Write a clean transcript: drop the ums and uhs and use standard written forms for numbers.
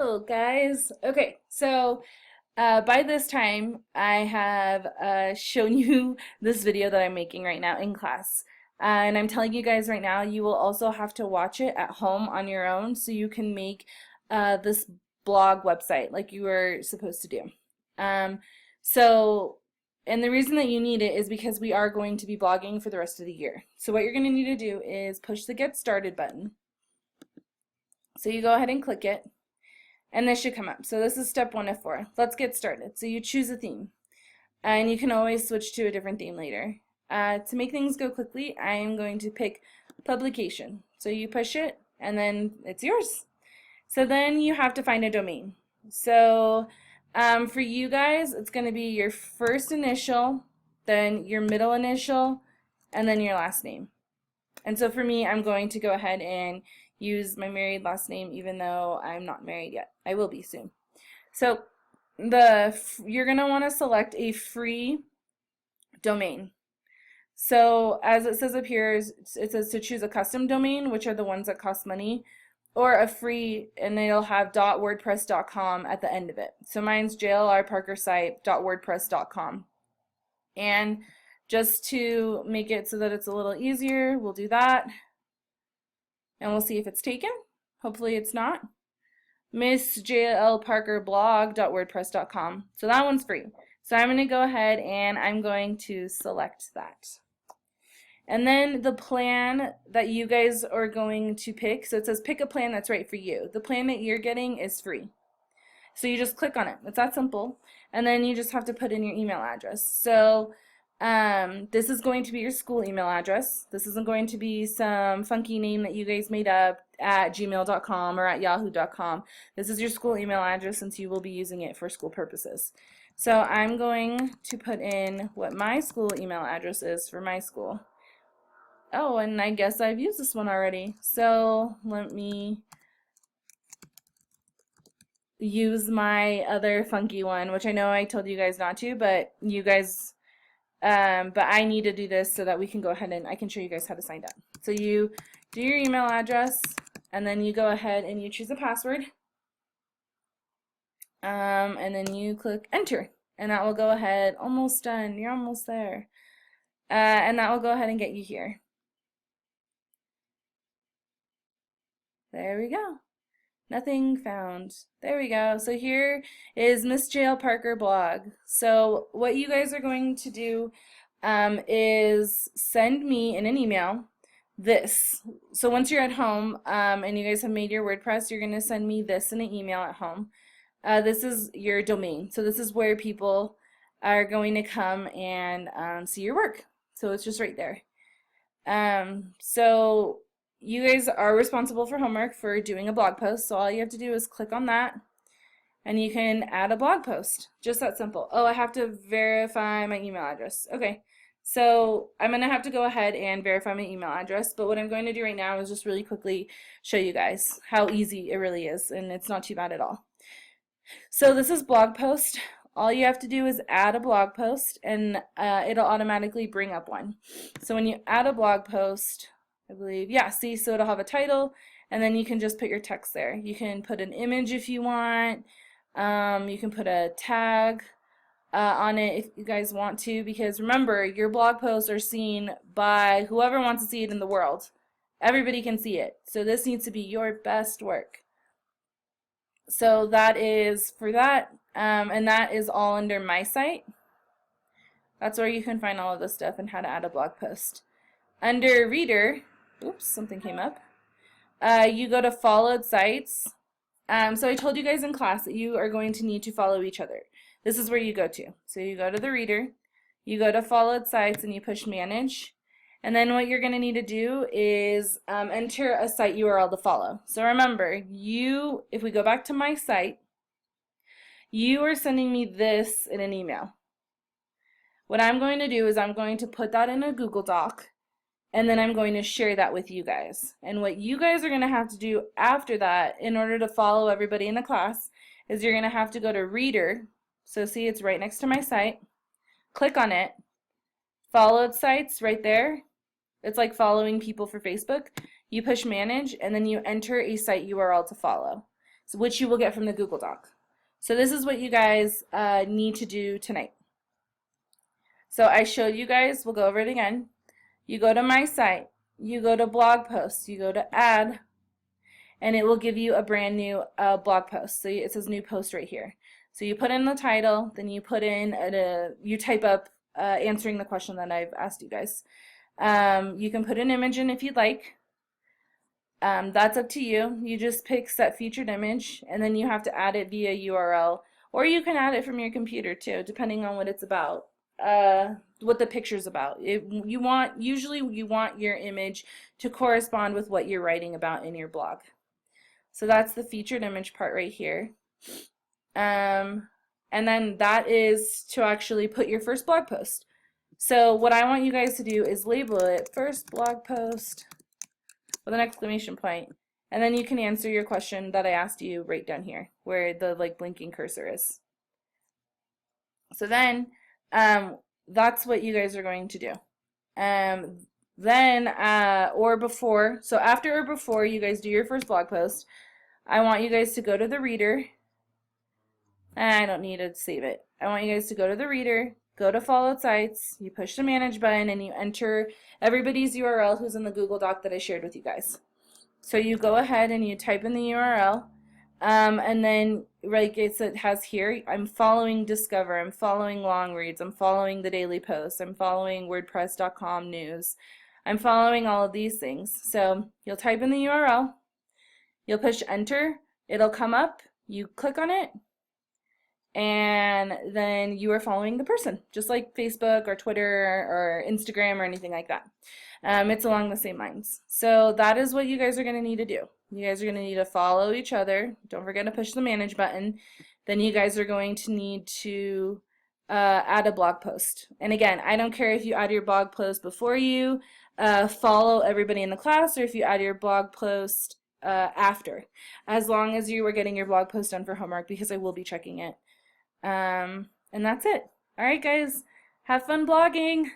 Hello guys. Okay, so by this time I have shown you this video that I'm making right now in class. And I'm telling you guys right now, you will also have to watch it at home on your own so you can make this blog website like you were supposed to do. Um, so, and the reason that you need it is because we are going to be blogging for the rest of the year. So what you're going to need to do is push the Get Started button. So you go ahead and click it. And this should come up. So this is step 1 of 4. Let's get started. So you choose a theme. And you can always switch to a different theme later. To make things go quickly, I am going to pick publication. So you push it, and then it's yours. So then you have to find a domain. So for you guys, it's going to be your first initial, then your middle initial, and then your last name. And so for me, I'm going to go ahead and use my married last name even though I'm not married yet. I will be soon. So you're going to want to select a free domain. So as it says up here, it says to choose a custom domain, which are the ones that cost money, or a free, and it'll have .wordpress.com at the end of it. So mine's jlrparkersite.wordpress.com. And just to make it so that it's a little easier, we'll do that. And we'll see if it's taken. Hopefully it's not. MissJLParkerBlog.wordpress.com. So that one's free. So I'm going to go ahead and I'm going to select that. And then the plan that you guys are going to pick, so it says pick a plan that's right for you. The plan that you're getting is free. So you just click on it. It's that simple. And then you just have to put in your email address. So this is going to be your school email address. This isn't going to be some funky name that you guys made up at gmail.com or at yahoo.com. This is your school email address since you will be using it for school purposes. So I'm going to put in what my school email address is for my school. Oh, and I guess I've used this one already. So let me use my other funky one, which I know I told you guys not to, but you guys but I need to do this so that we can go ahead and I can show you guys how to sign up. So you do your email address, and then you go ahead and you choose a password, and then you click enter, and that will go ahead. Almost done. You're almost there. And that will go ahead and get you here. There we go. Nothing found. There we go. So here is Miss JL Parker blog. So what you guys are going to do is send me in an email this. So once you're at home and you guys have made your WordPress, you're going to send me this in an email at home. This is your domain. So this is where people are going to come and see your work. So it's just right there. So you guys are responsible for homework for doing a blog post, so all you have to do is click on that and you can add a blog post. Just that simple. Oh, I have to verify my email address. Okay, so I'm going to have to go ahead and verify my email address, but what I'm going to do right now is just really quickly show you guys how easy it really is, and it's not too bad at all. So this is blog post. All you have to do is add a blog post and it'll automatically bring up one. So when you add a blog post, I believe, yeah, see, so it'll have a title, and then you can just put your text there. You can put an image if you want. You can put a tag on it if you guys want to, because remember, your blog posts are seen by whoever wants to see it in the world. Everybody can see it. So this needs to be your best work. So that is for that, and that is all under my site. That's where you can find all of this stuff and how to add a blog post. Under Reader, oops, something came up. You go to followed sites. So I told you guys in class that you are going to need to follow each other. This is where you go to. So you go to the Reader, you go to followed sites, and you push manage. And then what you're going to need to do is enter a site URL to follow. So remember, if we go back to my site, you are sending me this in an email. What I'm going to do is I'm going to put that in a Google Doc, and then I'm going to share that with you guys. And what you guys are going to have to do after that in order to follow everybody in the class is you're going to have to go to Reader. So see, it's right next to my site. Click on it. Followed sites right there. It's like following people for Facebook. You push manage, and then you enter a site URL to follow. which you will get from the Google Doc. So this is what you guys need to do tonight. So I showed you guys, we'll go over it again. You go to my site, you go to blog posts, you go to add, and it will give you a brand new blog post. So it says new post right here. So you put in the title, then you put in, you type up answering the question that I've asked you guys. You can put an image in if you'd like. That's up to you. You just pick set featured image, and then you have to add it via URL, or you can add it from your computer too, depending on what it's about, what the picture's about. Usually you want your image to correspond with what you're writing about in your blog. So that's the featured image part right here. And then that is to actually put your first blog post. So what I want you guys to do is label it first blog post with an exclamation point, and then you can answer your question that I asked you right down here where the blinking cursor is. So then that's what you guys are going to do. Then or before, so after or before you guys do your first blog post, I want you guys to go to the reader. I don't need to save it. I want you guys to go to the reader, go to followed sites, you push the manage button, and you enter everybody's URL who's in the Google Doc that I shared with you guys. So you go ahead and you type in the URL, and then it has here, I'm following Discover, I'm following Long Reads, I'm following the Daily Post, I'm following WordPress.com news, I'm following all of these things. So you'll type in the URL, you'll push enter, it'll come up, you click on it, and then you are following the person, just like Facebook or Twitter or Instagram or anything like that. It's along the same lines. So that is what you guys are going to need to do. You guys are going to need to follow each other. Don't forget to push the manage button. Then you guys are going to need to add a blog post. And again, I don't care if you add your blog post before you follow everybody in the class, or if you add your blog post after, as long as you are getting your blog post done for homework, because I will be checking it. And that's it. All right, guys, have fun blogging.